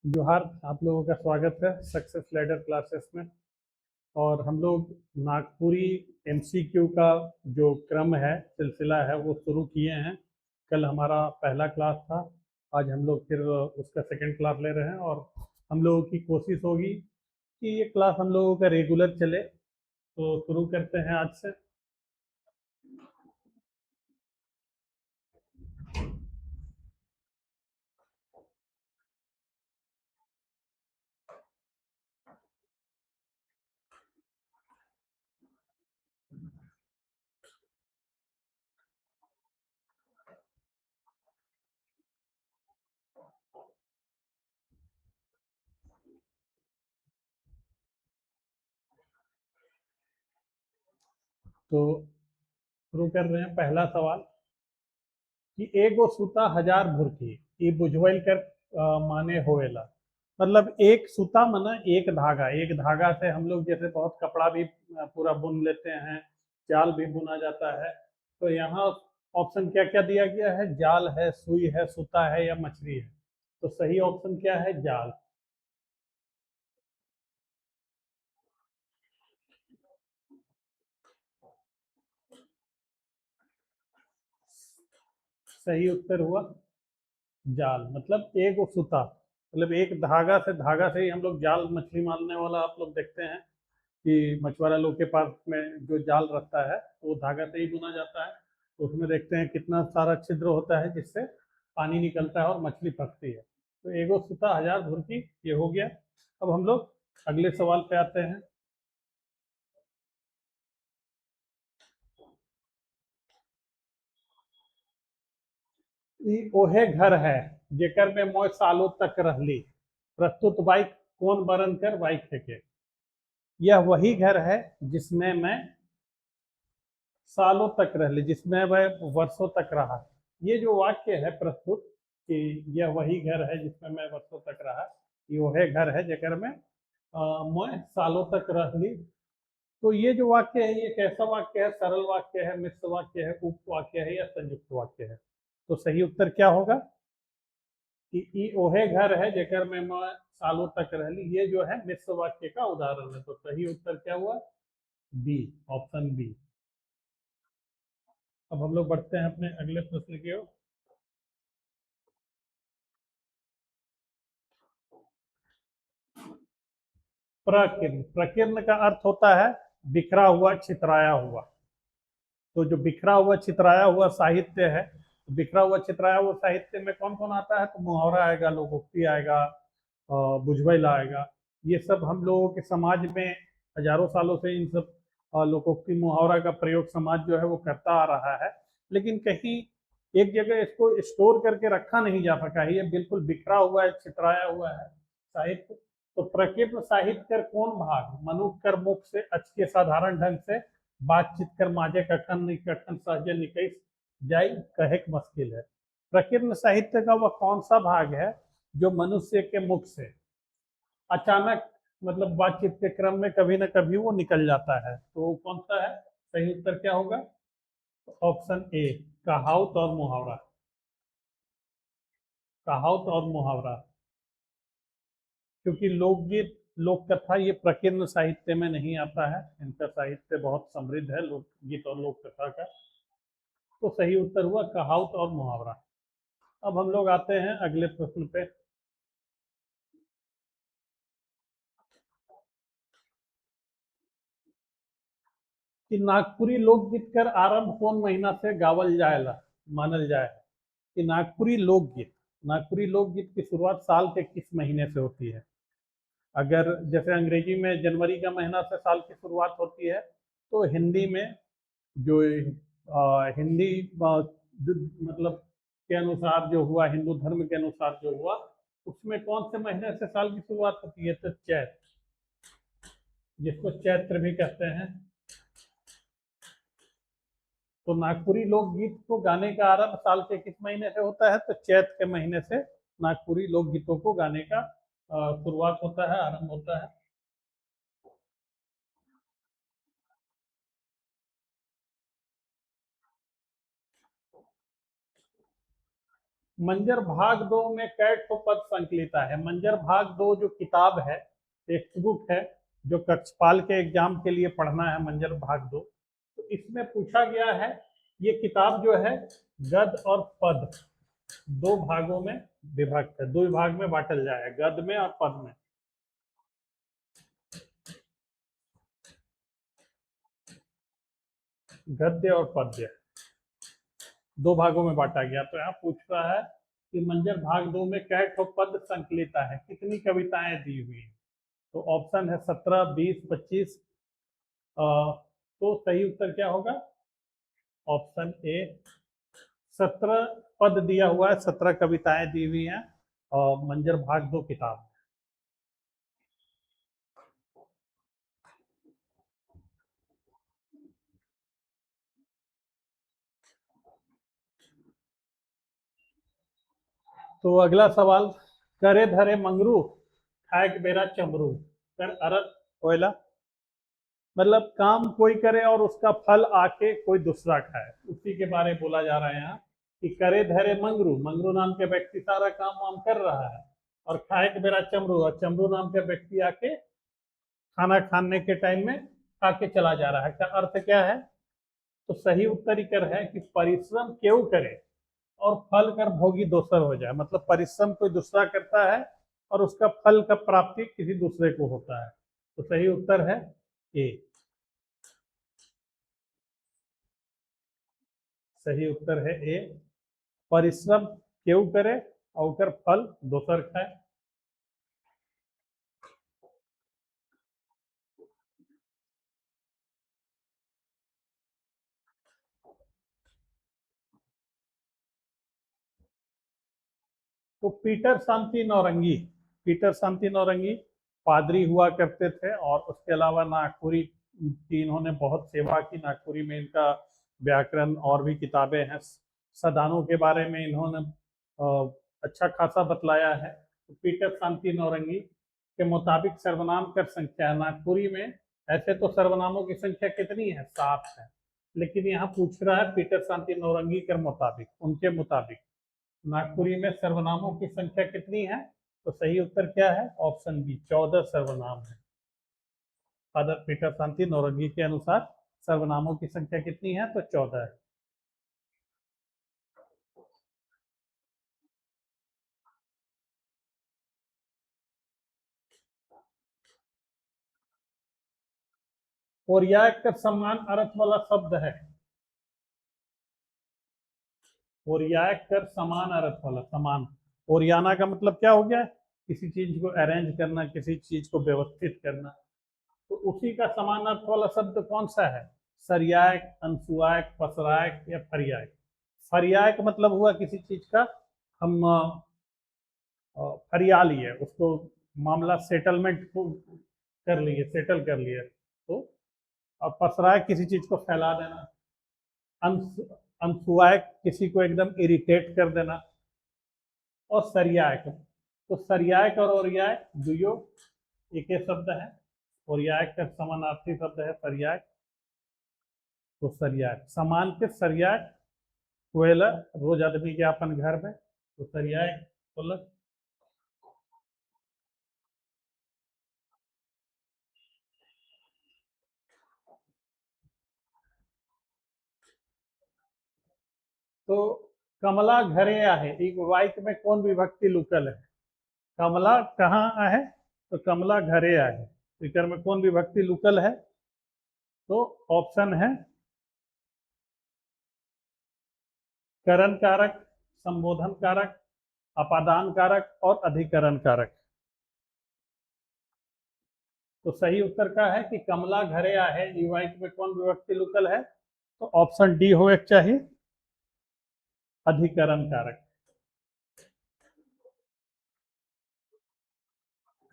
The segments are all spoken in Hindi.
जोहार। आप लोगों का स्वागत है सक्सेस लैडर क्लासेस में। और हम लोग नागपुरी एमसीक्यू का जो क्रम है, सिलसिला है, वो शुरू किए हैं। कल हमारा पहला क्लास था। आज हम लोग फिर उसका सेकंड क्लास ले रहे हैं और हम लोगों की कोशिश होगी कि ये क्लास हम लोगों का रेगुलर चले। तो शुरू करते हैं आज से। तो शुरू कर रहे हैं। पहला सवाल कि एगो सूता हजार भुरकी ई बुझवैल कर माने होएला। मतलब एक सूता माना एक धागा। एक धागा से हम लोग जैसे बहुत कपड़ा भी पूरा बुन लेते हैं, जाल भी बुना जाता है। तो यहाँ ऑप्शन क्या क्या दिया गया है? जाल है, सुई है, सूता है या मछली है। तो सही ऑप्शन क्या है? जाल। सही उत्तर हुआ जाल। मतलब एक वो सूता, मतलब एक धागा से, धागा से ही हम लोग जाल, मछली मारने वाला आप लोग देखते हैं कि मछुआरा लोग के पास में जो जाल रहता है वो धागा से ही बुना जाता है। तो उसमें देखते हैं कितना सारा छिद्र होता है जिससे पानी निकलता है और मछली फंसती है। तो एगो सूता हजार भुरकी, ये हो गया। अब हम लोग अगले सवाल पे आते हैं। ई ओहे घर है जेकर में मोय सालों तक रहली, प्रस्तुत बाइक कौन बरन कर बाइक फेंके। यह वही घर है जिसमें मैं सालों तक रह ली, जिसमें वह वर्षों तक रहा। ये जो वाक्य है प्रस्तुत कि यह वही घर है जिसमें मैं वर्षों तक रहा, ये वह घर है जेकर में मैं सालों तक रह ली। तो ये जो वाक्य है, ये कैसा वाक्य है? सरल वाक्य है, मिश्र वाक्य है, उपवाक्य है या संयुक्त वाक्य है? तो सही उत्तर क्या होगा कि ई ओहे घर है जेकर में मैं सालों तक रह ली। ये जो है मिश्र वाक्य का उदाहरण है। तो सही उत्तर क्या हुआ? B, option B. अब हम लोग बढ़ते हैं अपने अगले प्रश्न की ओर। प्रकीर्ण, प्रकीर्ण का अर्थ होता है बिखरा हुआ, छितराया हुआ। तो जो बिखरा हुआ छितराया हुआ साहित्य है, तो बिखरा हुआ छितराया हुआ साहित्य में कौन कौन आता है? तो मुहावरा आएगा, लोकोक्ति आएगा, बुझवैल आएगा। ये सब हम लोगों के समाज में हजारों सालों से इन सब लोकोक्ति मुहावरा का प्रयोग समाज जो है वो करता आ रहा है। लेकिन कहीं एक जगह इसको स्टोर करके रखा नहीं जा सका है। ये बिल्कुल बिखरा हुआ है, छितराया हुआ है साहित्य। तो प्रकृत साहित्य कर कौन भाग मनुष्य कर मुख से अचके साधारण ढंग से बातचीत कर माजे कखन कखन सहजे निकल जाय कहे मुश्किल है। प्रकीर्ण साहित्य का वह कौन सा भाग है जो मनुष्य के मुख से अचानक, मतलब बातचीत के क्रम में कभी ना कभी वो निकल जाता है? तो वो कौन सा है? सही उत्तर क्या होगा? ऑप्शन ए, कहावत और मुहावरा। कहावत और मुहावरा, क्योंकि लोकगीत, लोक कथा ये प्रकीर्ण साहित्य में नहीं आता है। इनका साहित्य बहुत समृद्ध है, लोकगीत और लोक कथा का। तो सही उत्तर हुआ कहावत और मुहावरा। अब हम लोग आते हैं अगले प्रश्न पे कि नागपुरी लोकगीत कर आरंभ कौन महीना से गावल जाएला मानल जाए। कि नागपुरी लोकगीत, नागपुरी लोकगीत की शुरुआत साल के किस महीने से होती है? अगर जैसे अंग्रेजी में जनवरी का महीना से साल की शुरुआत होती है, तो हिंदी में जो हिंदी मतलब के अनुसार जो हुआ, हिंदू धर्म के अनुसार जो हुआ, उसमें कौन से महीने से साल की शुरुआत होती है? तो चैत, जिसको चैत्र भी कहते हैं। तो नागपुरी लोकगीत को गाने का आरंभ साल के किस महीने से होता है? तो चैत के महीने से नागपुरी लोकगीतों को गाने का शुरुआत होता है, आरंभ होता है। मंजर भाग दो में कै ठो पद संकलिता है। मंजर भाग दो जो किताब है, टेक्स्ट बुक है, जो कक्षपाल के एग्जाम के लिए पढ़ना है, मंजर भाग दो, तो इसमें पूछा गया है, ये किताब जो है गद्य और पद दो भागों में विभक्त है, दो विभाग में बांटल जाए, गद्य में और पद में। गद्य और पद्य दो भागों में बांटा गया। तो यहाँ पूछ रहा है कि मंजर भाग दो में कै ठो पद संकलिता है, कितनी कविताएं दी हुई हैं। तो ऑप्शन है 17, 20, 25। तो सही उत्तर क्या होगा? ऑप्शन ए 17 पद दिया हुआ है, 17 कविताएं दी हुई हैं और मंजर भाग दो किताब। तो अगला सवाल, करे धरे मंगरू खाएक बेरा चमरू, कर अरत कोयला। मतलब काम कोई करे और उसका फल आके कोई दूसरा खाए, उसी के बारे में बोला जा रहा है यहाँ कि करे धरे मंगरू, मंगरू नाम के व्यक्ति सारा काम वाम कर रहा है, और खाए के बेरा चमरू, और चमरू नाम के व्यक्ति आके खाना खाने के टाइम में खा के चला जा रहा है। क्या अर्थ क्या है? तो सही उत्तर ही कर है कि परिश्रम क्यों करे और फल कर भोगी दोसर हो जाए। मतलब परिश्रम कोई दूसरा करता है और उसका फल का प्राप्ति किसी दूसरे को होता है। तो सही उत्तर है ए। सही उत्तर है ए, परिश्रम क्यों करे और ओकर फल दोसर खाए। तो पीटर शांति नौरंगी, पीटर शांति नौरंगी पादरी हुआ करते थे, और उसके अलावा नागपुरी की इन्होंने बहुत सेवा की। नागपुरी में इनका व्याकरण और भी किताबें हैं। सदानों के बारे में इन्होंने अच्छा खासा बतलाया है। तो पीटर शांति नौरंगी के मुताबिक सर्वनाम कर संख्या है नागपुरी में। ऐसे तो सर्वनामों की संख्या कितनी है? 7 है, लेकिन यहाँ पूछ रहा है पीटर शांति नौरंगी के मुताबिक, उनके मुताबिक नागपुरी में सर्वनामों की संख्या कितनी है? तो सही उत्तर क्या है? ऑप्शन बी, 14 सर्वनाम है। फादर पीटर शांति नौरंगी के अनुसार सर्वनामों की संख्या कितनी है? तो 14 है। और यह एक समान अर्थ वाला शब्द है। ओरियाक कर समान अर्थ वाला, समान। ओरियाना का मतलब क्या हो गया? किसी चीज को अरेंज करना, किसी चीज को व्यवस्थित करना। तो उसी का समान अर्थ वाला शब्द कौन सा है? सरियाक, अनसुआक, पसराक या फरियाक। फरियाक मतलब हुआ किसी चीज का हम फरिया लिए, उसको मामला सेटलमेंट को कर लिए, सेटल कर लिए। तो अब पसराक किसी चीज को फैला देना। अनसुआक किसी को एकदम इरिटेट कर देना। और सरियाक, तो सरियाक और ओरियाक दुयो एक ही शब्द है। ओरियाक का समानार्थी शब्द है सरियाक। तो सरियाक समान के सरियाक कोयला रोज आदमी के अपन घर में, तो सरियाक बोलक। तो कमला घरे आहे, एक वाक्य में कौन विभक्ति लुकल है? कमला कहाँ आहे? तो कमला घरे आहे, इकर में कौन विभक्ति लुकल है? तो ऑप्शन है करण कारक, संबोधन कारक, अपादान कारक और अधिकरण कारक। तो सही उत्तर का है कि कमला घरे आहे, वाक्य में कौन विभक्ति लुकल है? तो ऑप्शन डी हो एक चाहिए, अधिकरण कारक।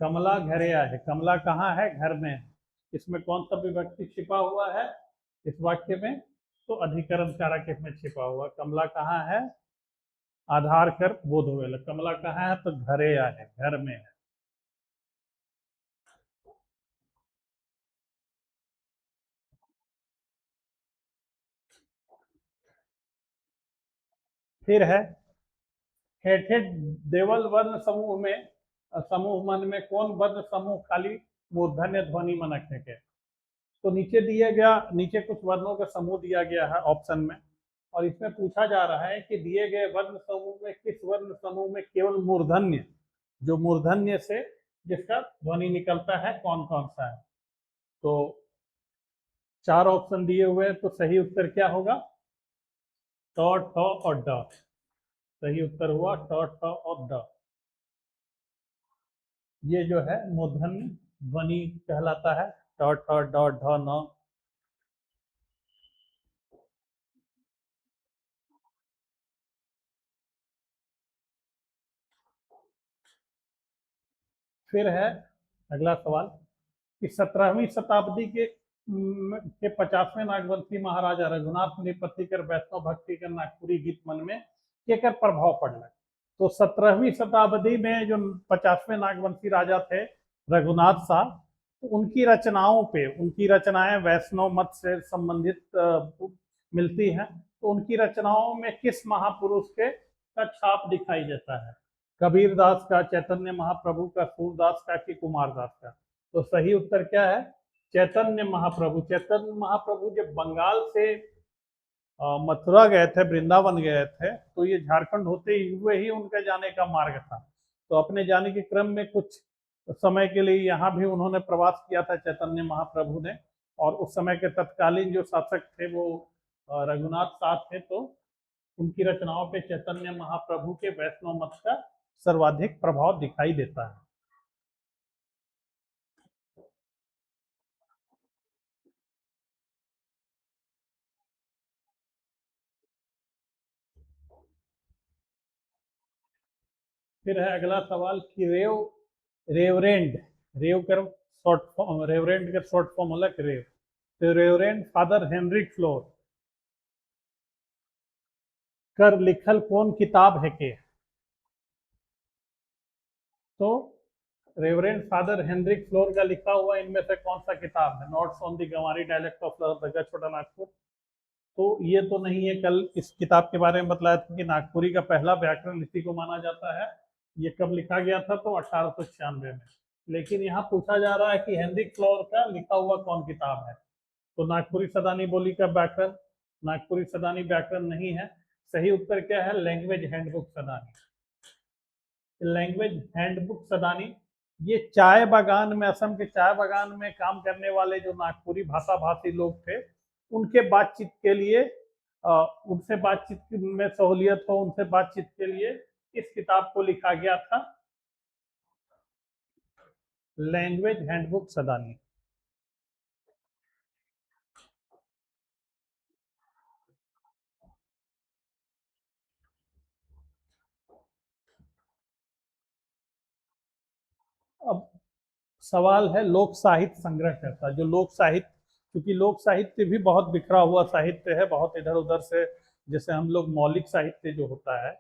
कमला घरे आहे, कमला कहाँ है? घर में है। इसमें कौन सा विभक्ति छिपा हुआ है इस वाक्य में? तो अधिकरण कारक इसमें छिपा हुआ। कमला कहाँ है? आधार कर बोध हुए, कमला कहाँ है? तो घरे आहे, घर में है। फिर है ठेठे देवल वर्ण समूह में समूह मन में कौन वर्ण समूह खाली मूर्धन्य ध्वनि मनक है के। तो नीचे दिया गया, नीचे कुछ वर्णों का समूह दिया गया है ऑप्शन में, और इसमें पूछा जा रहा है कि दिए गए वर्ण समूह में किस वर्ण समूह में केवल मूर्धन्य, जो मूर्धन्य से जिसका ध्वनि निकलता है, कौन कौन सा है। तो 4 ऑप्शन दिए हुए हैं, तो सही उत्तर क्या होगा? ट, ठ और ड। सही उत्तर हुआ ट, ठ और ड। ये जो है मूर्धन्य ध्वनि कहलाता है, ट, ठ, ड, ढ, न। फिर है अगला सवाल कि 17वीं शताब्दी के 50वें नागवंशी महाराजा रघुनाथ नृपति कर वैष्णव भक्ति कर नागपुरी गीत मन में केकर प्रभाव पड़ल। तो 17वीं शताब्दी में जो 50वें नागवंशी राजा थे रघुनाथ शाह, तो उनकी रचनाओं पे, उनकी रचनाएं वैष्णव मत से संबंधित मिलती हैं। तो उनकी रचनाओं में किस महापुरुष के का छाप दिखाई देता है? कबीर दास का, चैतन्य महाप्रभु का, सूरदास का कि कुमार दास का। तो सही उत्तर क्या है? चैतन्य महाप्रभु। चैतन्य महाप्रभु जब बंगाल से मथुरा गए थे, वृंदावन गए थे, तो ये झारखंड होते हुए ही उनका जाने का मार्ग था। तो अपने जाने के क्रम में कुछ समय के लिए यहाँ भी उन्होंने प्रवास किया था चैतन्य महाप्रभु ने। और उस समय के तत्कालीन जो शासक थे वो रघुनाथ शाह थे। तो उनकी रचनाओं पे चैतन्य महाप्रभु के वैष्णव मत का सर्वाधिक प्रभाव दिखाई देता है। फिर है अगला सवाल कि रेवरेंड, रेव कर शॉर्ट फॉर्म, रेवरेंड का शॉर्ट फॉर्म होला रेव। तो रेवरेंड फादर हेनरिक फ्लोर कर लिखल कौन किताब है के? तो रेवरेंड फादर हेनरिक फ्लोर का लिखा हुआ इनमें से कौन सा किताब है? Notes on the Ganwari dialect of दगा छोटा नागपुर। तो ये तो नहीं है। कल इस किताब के बारे में बताया था कि नागपुरी का पहला व्याकरण इसी को माना जाता है। ये कब लिखा गया था? तो 1896 में। लेकिन यहाँ पूछा जा रहा है कि हेनरिक फ्लोर का लिखा हुआ कौन किताब है। तो नागपुरी सदानी बोली का व्याकरण, नागपुरी सदानी व्याकरण नहीं है। सही उत्तर क्या है? Language handbook Sadani. Language handbook Sadani ये चाय बागान में, असम के चाय बागान में काम करने वाले जो नागपुरी भाषा भाषी लोग थे, उनके बातचीत के लिए, उनसे बातचीत में सहूलियत हो, उनसे बातचीत के लिए इस किताब को लिखा गया था, लैंग्वेज हैंडबुक सदानी। अब सवाल है लोक साहित्य संग्रहकर्ता। जो लोक साहित्य, क्योंकि लोक साहित्य भी बहुत बिखरा हुआ साहित्य है, बहुत इधर उधर से, जैसे हम लोग मौलिक साहित्य जो होता है,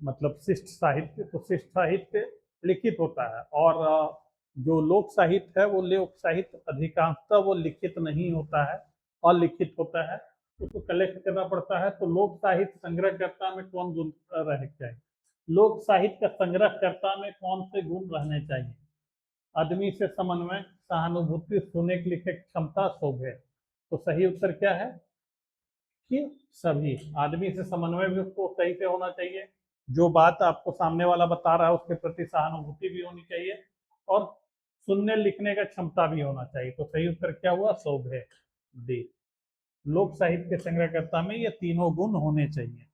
मतलब शिष्ट साहित्य, तो शिष्ट साहित्य लिखित होता है। और जो लोक साहित्य है वो लोक साहित्य अधिकांशतः वो लिखित नहीं होता है, अलिखित होता है, उसको कलेक्ट करना पड़ता है। तो लोक साहित्य संग्रहकर्ता में कौन गुण रहने चाहिए? लोक साहित्य का संग्रहकर्ता में कौन से गुण रहने चाहिए? आदमी से समन्वय, सहानुभूति, सुने की लिखे क्षमता, शोभे। तो सही उत्तर क्या है? कि सभी। आदमी से समन्वय भी उसको सही से होना चाहिए, जो बात आपको सामने वाला बता रहा है उसके प्रति सहानुभूति भी होनी चाहिए, और सुनने लिखने का क्षमता भी होना चाहिए। तो सही उत्तर क्या हुआ? शोभे, डी। लोक साहित्य के संग्रहकर्ता में ये तीनों गुण होने चाहिए।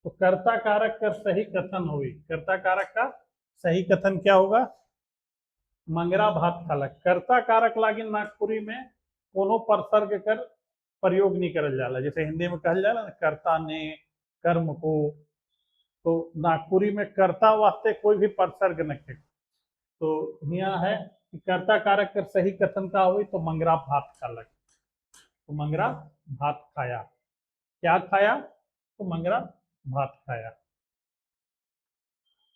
तो कर्ता कारक का सही कथन हुई, कर्ता कारक का सही कथन क्या होगा? मंगरा भात खालक। कर्ता कारक लागिन नागपुरी में कोनो परसर्ग कर प्रयोग नहीं करल जाला। जैसे हिंदी में कहल जाला ना, कर्ता ने, कर्म को, तो नागपुरी में कर्ता वास्ते कोई भी परसर्ग नहीं। तो यहाँ है कि कर्ता कारक कर सही कथन का हुई, तो मंगरा भात खालक। तो मंगरा भात खाया। क्या खाया? तो मंगरा भात खाया।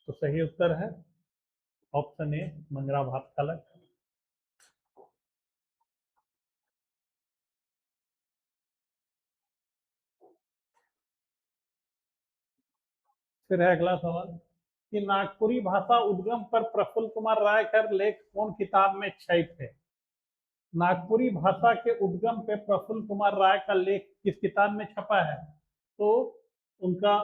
तो सही उत्तर है ऑप्शन ए, मंगरा भात खाला। फिर है अगला सवाल कि नागपुरी भाषा उद्गम पर प्रफुल्ल कुमार राय का लेख कौन किताब में छापित है? नागपुरी भाषा के उद्गम पे प्रफुल्ल कुमार राय का लेख किस किताब में छपा है? तो उनका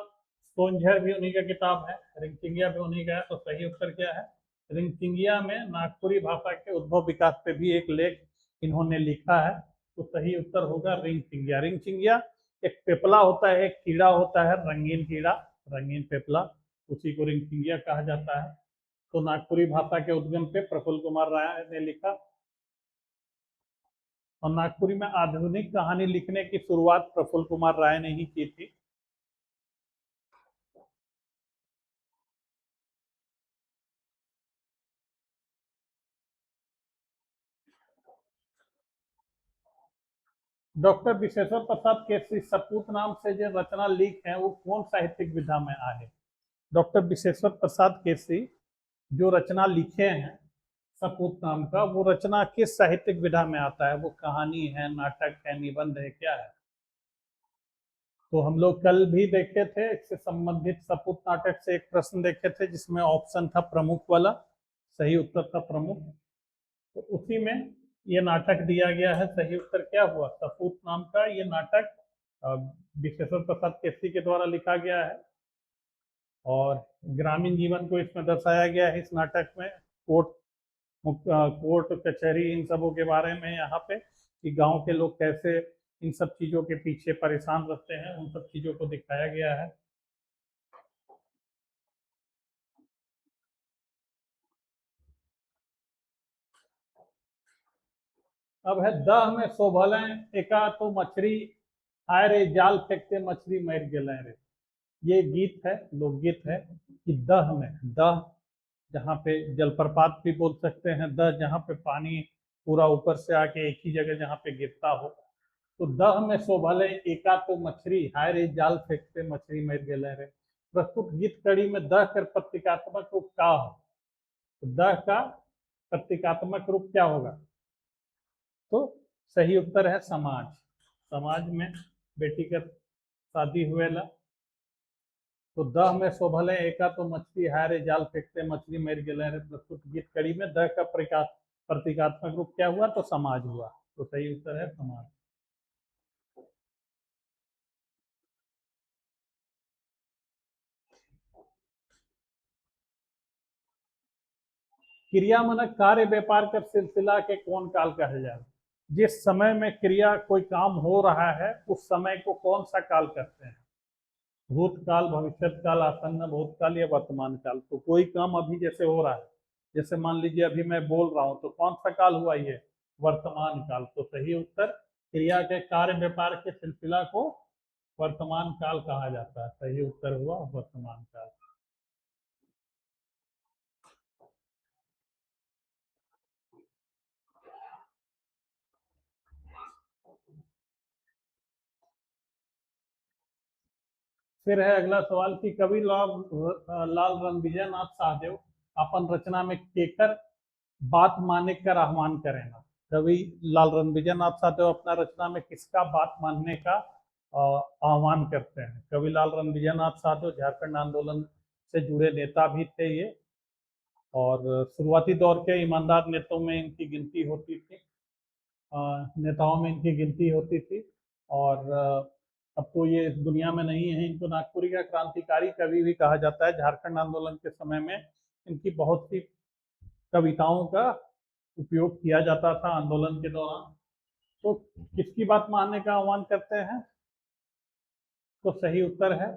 सोनझर भी उन्हीं का किताब है, रिंगचिंगिया भी उन्हीं का है। तो सही उत्तर क्या है? रिंगचिंगिया में नागपुरी भाषा के उद्भव विकास पे भी एक लेख इन्होंने लिखा है। तो सही उत्तर होगा रिंगचिंगिया। रिंगचिंगिया एक पेपला होता है, एक कीड़ा होता है, रंगीन कीड़ा, रंगीन पेपला, उसी को रिंगचिंगिया कहा जाता है। तो नागपुरी भाषा के उद्गम पे प्रफुल्ल कुमार राय ने लिखा। और नागपुरी में आधुनिक कहानी लिखने की शुरुआत प्रफुल्ल कुमार राय ने ही की थी। डॉक्टर विशेश्वर प्रसाद केसरी सपूत नाम से जो रचना लिख है वो कौन साहित्यिक विधा में आए? डॉक्टर विशेश्वर प्रसाद केसरी जो रचना लिखे हैं सपूत नाम का, वो रचना किस साहित्यिक विधा में आता है? वो कहानी है, नाटक है, निबंध है, क्या है? तो हम लोग कल भी देखे थे, इससे संबंधित सपूत नाटक से एक प्रश्न देखे थे जिसमें ऑप्शन था प्रमुख वाला, सही उत्तर था प्रमुख। तो उसी में ये नाटक दिया गया है। सही उत्तर क्या हुआ? सपूत नाम का ये नाटक विशेश्वर प्रसाद केसरी के द्वारा लिखा गया है। और ग्रामीण जीवन को इसमें दर्शाया गया है इस नाटक में। कोर्ट कोर्ट कचहरी इन सबों के बारे में यहाँ पे, कि गांव के लोग कैसे इन सब चीजों के पीछे परेशान रहते हैं, उन सब चीजों को दिखाया गया है। अब है दह में शोभलें एका तो मछली, आय रे जाल फेंकते मछली मर गेलें रे। ये गीत है, लोकगीत है कि दह में, दह जहाँ पे जलप्रपात भी बोल सकते हैं, दह जहाँ पे पानी पूरा ऊपर से आके एक ही जगह जहाँ पे गिरता हो। तो दह में शोभले एका तो मछली, हाय रे जाल फेंकते मछली मर गेले रे। प्रस्तुत गीत कड़ी में दह कर प्रतीकात्मक रूप क्या हो? तो दह का प्रतीकात्मक रूप क्या होगा? तो सही उत्तर है समाज। समाज में बेटी का शादी हुएला। तो दह में शोभले एका तो मछली, हाय रे जाल फेंकते मछली मर गेले रे। प्रस्तुत गीत कड़ी में दह का प्रतीकात्मक रूप क्या हुआ? तो समाज हुआ। तो सही उत्तर है समाज। क्रिया मन कार्य व्यापार कर सिलसिला के कौन काल कहा जाए? जिस समय में क्रिया कोई काम हो रहा है उस समय को कौन सा काल कहते हैं? भूतकाल, भविष्यत काल, आसन्न भूतकाल या वर्तमान काल? तो कोई काम अभी जैसे हो रहा है, जैसे मान लीजिए अभी मैं बोल रहा हूँ, तो कौन सा काल हुआ? ये वर्तमान काल। तो सही उत्तर, क्रिया के कार्य व्यापार के सिलसिला को वर्तमान काल कहा जाता है। सही उत्तर हुआ वर्तमान काल। फिर है अगला सवाल कि कवि लाल लाल रणविजय नाथ सहदेव अपन रचना में केकर बात माने कर आह्वान करेगा? कवि लाल रणविजय नाथ सहदेव अपना रचना में किसका बात मानने का आह्वान करते हैं? कवि लाल रणविजय नाथ सहदेव झारखंड आंदोलन से जुड़े नेता भी थे ये, और शुरुआती दौर के ईमानदार नेताओं में इनकी गिनती होती थी, नेताओं में इनकी गिनती होती थी। और अब तो ये इस दुनिया में नहीं है। इनको नागपुरी का क्रांतिकारी कवि भी कहा जाता है। झारखंड आंदोलन के समय में इनकी बहुत सी कविताओं का उपयोग किया जाता था आंदोलन के दौरान। तो किसकी बात मानने का आह्वान करते हैं? तो सही उत्तर है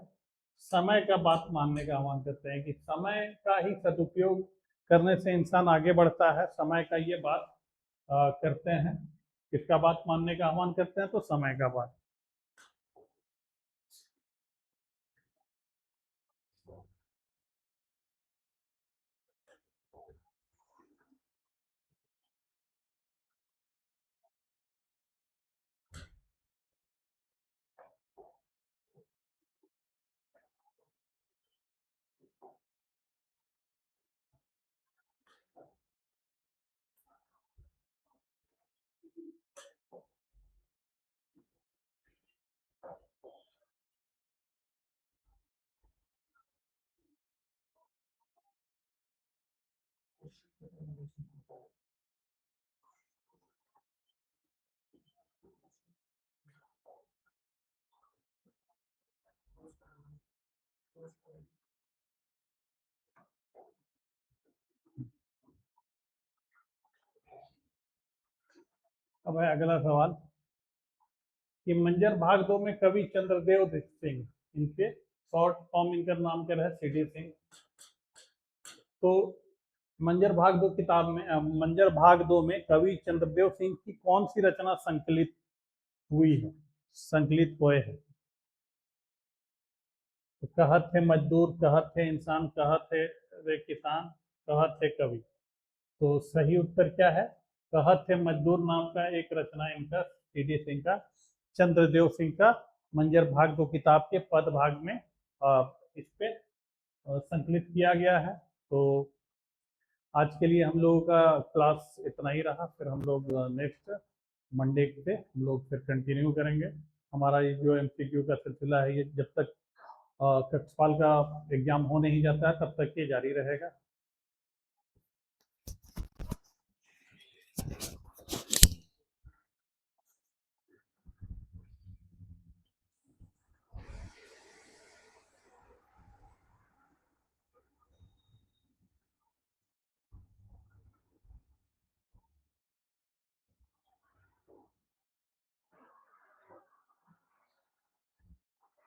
समय का बात मानने का आह्वान करते हैं, कि समय का ही सदुपयोग करने से इंसान आगे बढ़ता है। समय का ये बात करते हैं। किसका बात मानने का आह्वान करते हैं? तो समय का बात। अब है अगला सवाल कि मंजर भाग दो में कवि चंद्रदेव सिंह, इनके शॉर्ट फॉर्म इनका नाम क्या है, सीडी सिंह। तो मंजर भाग दो किताब में मंजर भाग दो में कवि चंद्रदेव सिंह की कौन सी रचना संकलित हुई है, संकलित हुए है? तो कहत थे मजदूर, कहत थे इंसान, कहत थे वे किसान, कहत थे कवि। तो सही उत्तर क्या है? कहत थे मजदूर नाम का एक रचना इनका सीडी सिंह का, चंद्रदेव सिंह का मंजर भाग दो किताब के पद भाग में इस पे संकलित किया गया है। तो आज के लिए हम लोगों का क्लास इतना ही रहा, फिर हम लोग नेक्स्ट मंडे से हम लोग फिर कंटिन्यू करेंगे। हमारा ये जो एमसीक्यू का सिलसिला है ये जब तक कक्षपाल का एग्जाम हो नहीं जाता है तब तक ये जारी रहेगा।